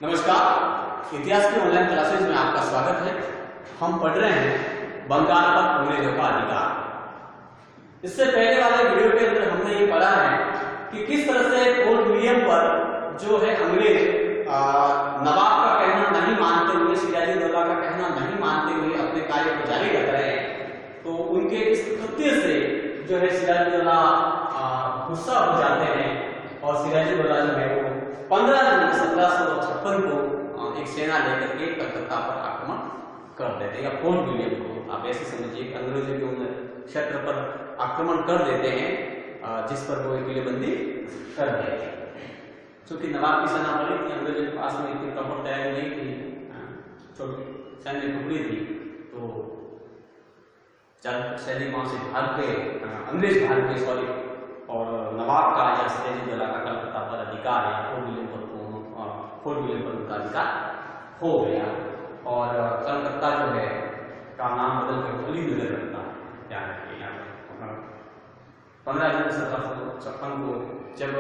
नमस्कार, इतिहास की ऑनलाइन क्लासेज में आपका स्वागत है। हम पढ़ रहे हैं बंगाल पर अंग्रेजों का अधिकार। इससे पहले वाले वीडियो के अंदर हमने ये पढ़ा है कि किस तरह से फोर्ट विलियम पर जो है अंग्रेज नवाब का कहना नहीं मानते हुए, सिराजुद्दौला का कहना नहीं मानते हुए अपने कार्य को जारी रख रहे हैं। तो उनके इस कृत्य से जो है सिराजुद्दौला गुस्सा हो जाते हैं और सिराजुद्दौला जो है वो 15 जून 1756 को एक सेना लेकर के कलकत्ता पर आक्रमण कर देते हैं, या फोर्ट विलियम को आप ऐसे समझिए कि अंग्रेजों के उन क्षेत्र पर आक्रमण कर देते हैं जिस पर वो किलेबंदी कर देते हैं। चूंकि नवाब की सेना बड़ी थी, अंग्रेजों के पास में इतनी प्रबल तैयारी नहीं थी, छोटी सैन्य टुकड़ी थी, तो जब सैनिक वहां से भाग के अंग्रेज भाग के सॉरी और नवाब का या सिराजुद्दौला का कलकत्ता पर अधिकार या फोर्ट विलियम पर उनका अधिकार हो गया और कलकत्ता जो है का नाम बदल कर अली नगर रखता है। ध्यान रखिए, 15 जून 1756 को जब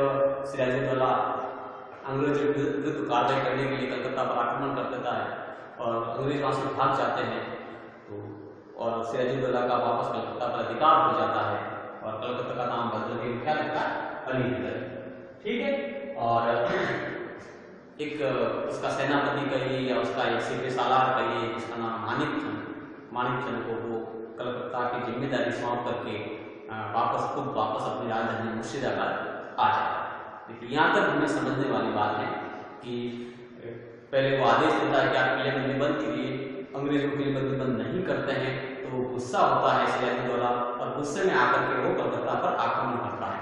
सिराजुद्दौला अंग्रेजों के विरुद्ध कार्रवाई करने के लिए कलकत्ता पर आक्रमण कर देता है और अंग्रेज वहां से भाग जाते हैं, तो और सिराजुद्दौला का वापस कलकत्ता पर अधिकार हो जाता है और कलकत्ता का नाम बदल के क्या लगता है, अली नगर। ठीक है, और एक उसका सेनापति कहिए या उसका एक सिपह सालार कहिए जिसका नाम मानिकचंद को वो कलकत्ता की जिम्मेदारी सौंप करके वापस अपनी राजधानी मुर्शिदाबाद आ जाता है। लेकिन यहाँ तक हमें समझने वाली बात है कि पहले वो आदेश देता है कि आप किलेबंदी बंद कीजिए, अंग्रेजों को किलेबंदी बंद नहीं करते हैं तो गुस्सा होता है सिराजुद्दौला और गुस्से में आकर के वो कलकत्ता पर आक्रमण करता है।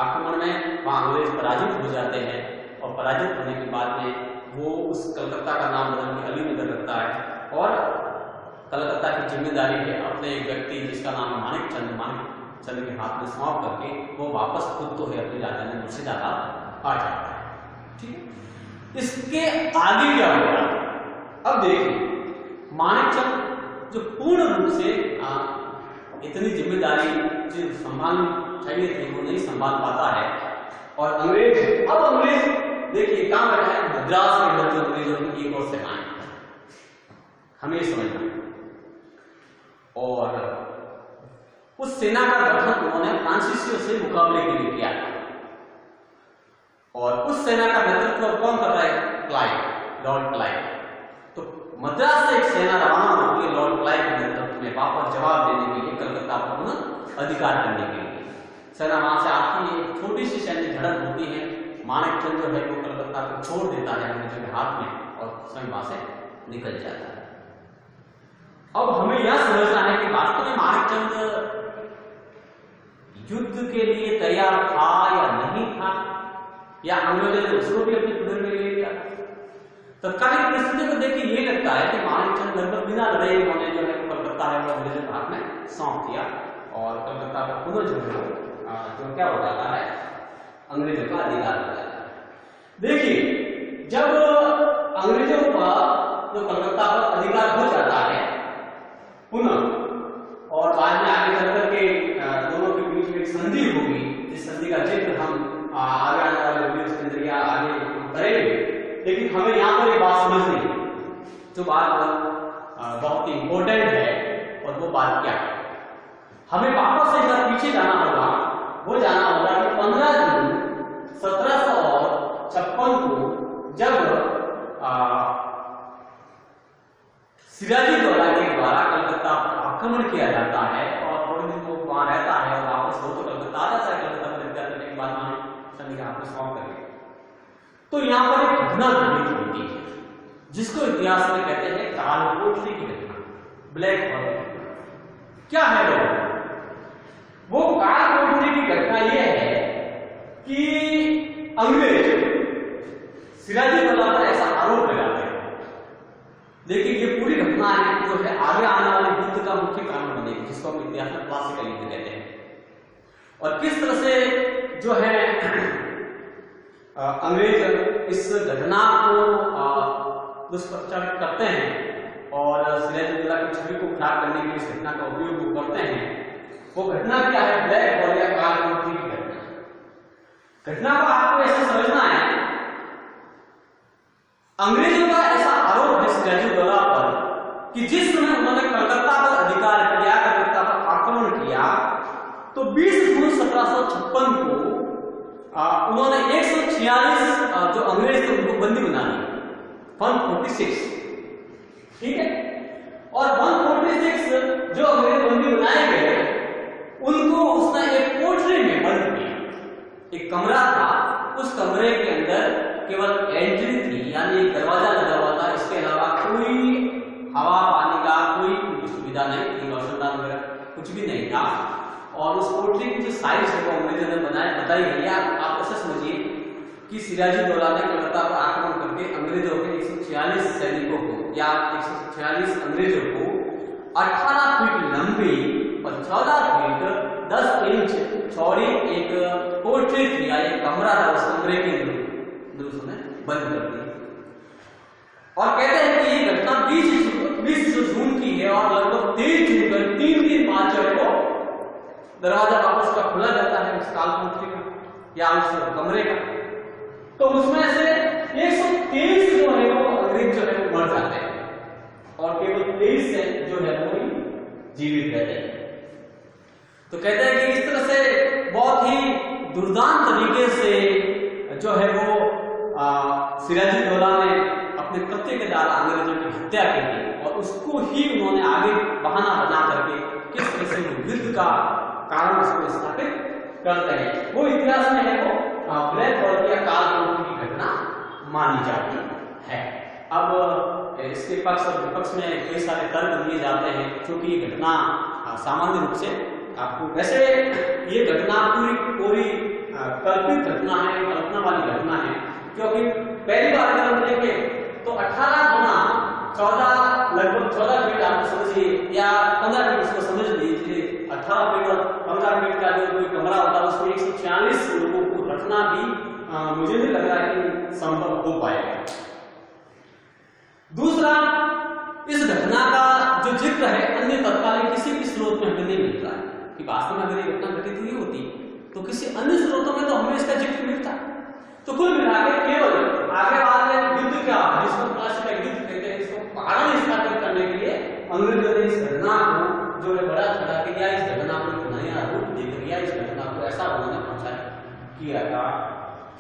आक्रमण में वहाँ अंग्रेज पराजित हो जाते हैं और पराजित होने के बाद में वो उस कलकत्ता का नाम बदल के अली नगर रखता है और कलकत्ता की जिम्मेदारी है अपने एक व्यक्ति जिसका नाम मानिकचंद के हाथ में सौंप करके वो वापस खुद तो है अपनी राजधानी मुर्शिदाबाद आ जाता है। ठीक है, इसके आगे क्या होगा अब देखिए। मानिकचंद जो पूर्ण रूप से इतनी जिम्मेदारी जो संभालनी चाहिए थी वो नहीं संभाल पाता है और अंग्रेज देखिए कहां बैठा है, मद्रास के अंदर जो अंग्रेजों की एक और सेनाएं हमें समझना है और उस सेना का गठन उन्होंने फ्रांसीसियों से मुकाबले के लिए किया और उस सेना का नेतृत्व कौन कर रहा है, लॉर्ड क्लाइव। तो मद्रास से एक सेना रवाना होती है लॉर्ड क्लाइव के नेतृत्व में वापस जवाब देने के लिए, कलकत्ता पर पुनः अधिकार करने के लिए। सेना वहां से आती है, एक छोटी सी सैन्य झड़प होती है, मानिकचंद जो है वो कलकत्ता को छोड़ देता है अंग्रेजों के हाथ में और स्वयं वहां से निकल जाता है। अब हमें यह समझना है कि वास्तव में मानिकचंद युद्ध के लिए तैयार था या नहीं था, या अंग्रेजों ने उसको भी अपनी पकड़ में ले लिया। तत्कालीन परिस्थिति को देख के ये लगता है कि मानिकचंद लगभग बिना लड़े उन्होंने जो है कलकत्ता है वो अंग्रेजों के हाथ में सौंप दिया और कलकत्ता का पुनः जो क्या हो जाता है, अंग्रेजों का अधिकार हो जाता है। देखिए जब अंग्रेजों का जो कलकत्ता पर अधिकार हो जाता है पुनः और बाद में आगे चल करके दोनों के बीच में एक संधि होगी, जिस संधि का जिक्र हम आगे आने वाले वीडियोस के अंदर या आगे करेंगे। लेकिन हमें यहाँ पर एक बात समझनी है, जो बात बहुत ही इंपॉर्टेंट है और वो बात क्या है, हमें वापस एक बार पीछे जाना होगा। वो जाना होगा कि 15 जून 1756 को जब सिराजुद्दौला के द्वारा कलकत्ता पर आक्रमण किया जाता है और थोड़े दिन वो वहां रहता है और वापस हो तो कलकत्ता आ जाता है, कलकत्ता में करने के बाद मानिकचंद के हाथ में सौंप करके। तो यहाँ पर एक घटना घटित होती है जिसको इतिहास में कहते हैं कालकोठरी की घटना, ब्लैक हॉल की घटना। क्या है वो कालकोठरी की घटना यह है कि अंग्रेज सिराजुद्दौला पर ऐसा आरोप लगाते हैं, लेकिन ये पूरी घटना है जो है आगे आने वाले युद्ध का मुख्य कारण बनेगी, जिसको हम इतिहास में क्लासिकल युद्ध कहते हैं। और किस तरह से जो है अंग्रेज इस घटना को दुष्प्रचारित करते हैं और सिराजुद्दौला की छवि को खराब करने के लिए इस घटना का उपयोग करते हैं। वो घटना क्या है, ब्लैक हॉल या कालकोठरी की घटना। घटना को आपको ऐसे समझना है, अंग्रेजों का ऐसा आरोप है सिराजुद्दौला पर कि जिस समय उन्होंने कलकत्ता पर अधिकार किया, कलकत्ता पर आक्रमण किया, तो 20 जून 1756 को उन्होंने 146 जो अंग्रेज थे उनको बंदी बना लिया, 146, ठीक है। और 146 जो अंग्रेज बंदी बनाए गए उनको उसने एक कोठरी में बंद किया। एक कमरा था, उस कमरे के अंदर केवल एंट्री थी, यानी एक दरवाजा लगा हुआ था, इसके अलावा कोई हवा पानी का कोई सुविधा नहीं थी, रोशनदान वगैरह कुछ भी नहीं था। और उस कोठरी की जो साइज है वो अंग्रेजों ने बताई गई। आप ऐसा समझिए कि सिराजुद्दौला ने कलकत्ता पर आक्रमण करके अंग्रेजों के 146 सैनिकों को या 146 अंग्रेजों को 18 फीट लंबी और 14 फीट 10 इंच चौड़ी एक कोठरी थी या एक कमरा था, उस कमरे के अंदर उसने बंद कर दिया। और कहते हैं कि ये घटना 20 जून की है और लगभग 23 जून पर 3 दिन बाद जो है वो दरवाजा वापस का खुला जाता है उस कालकोठरी का या उस कमरे का। तो उसमें से 123 जो है वो अंग्रेज जो है वो मर जाते हैं और केवल 23 से जो है वो जीवित रहते हैं। तो कहते हैं कि इस तरह से बहुत ही दुर्दांत तरीके से जो है वो सिराजुद्दौला ने अपने कृत्य के द्वारा अंग्रेजों की हत्या की थी और उसको ही उन्होंने आगे बहाना बना करके किस तरह से युद्ध का कारण उसको स्थापित करते हैं। वो इतिहास में है वो ब्लैक बॉल या कालकोठरी की घटना मानी जाती है। अब इसके पक्ष और विपक्ष में कई सारे तर्क दिए जाते हैं, क्योंकि ये घटना सामान्य रूप से आपको वैसे ये घटना पूरी कल्पित घटना है, कल्पना वाली घटना है, क्योंकि पहली बार अगर हम देखें तो 18 गुना 14 लगभग 14 फीट आप समझिए या 15 फीट उसको समझ लीजिए, 18 फीट और 15 फीट का जो कोई कमरा होता है उसमें 146 लोगों को रखना भी मुझे नहीं लग रहा है कि संभव हो पाएगा। दूसरा, इस घटना का जो जिक्र है अन्य तत्कालीन किसी भी स्रोत में हमें नहीं मिलता है कि वास्तव में अगर ये घटना घटित हुई होती तो किसी अन्य स्रोतों में तो हमें इसका जिक्र मिलता। तो कुल मिलाकर केवल आगे वाले युद्ध का जिसको क्लासिकल युद्ध कहते हैं, इसको कारण स्थापित करने के लिए अंग्रेजों ने इस घटना को जो है बड़ा खड़ा किया, इस घटना को एक नया रूप दे दिया, इस घटना को ऐसा उन्होंने प्रचार किया था।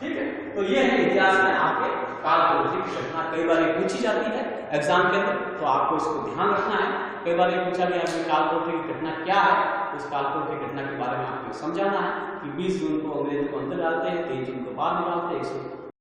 ठीक है, तो ये है इतिहास में आपके कालकोठरी की घटना। कई बार ये पूछी जाती है एग्जाम के अंदर, तो आपको इसको ध्यान रखना है। कई बार ये पूछा गया कि कालकोठरी की घटना क्या है, उस कालकोठरी की घटना के बारे में आपको समझाना है कि 20 जून को अंग्रेजों को अंदर डालते हैं, 23 जून को बाहर निकालते हैं,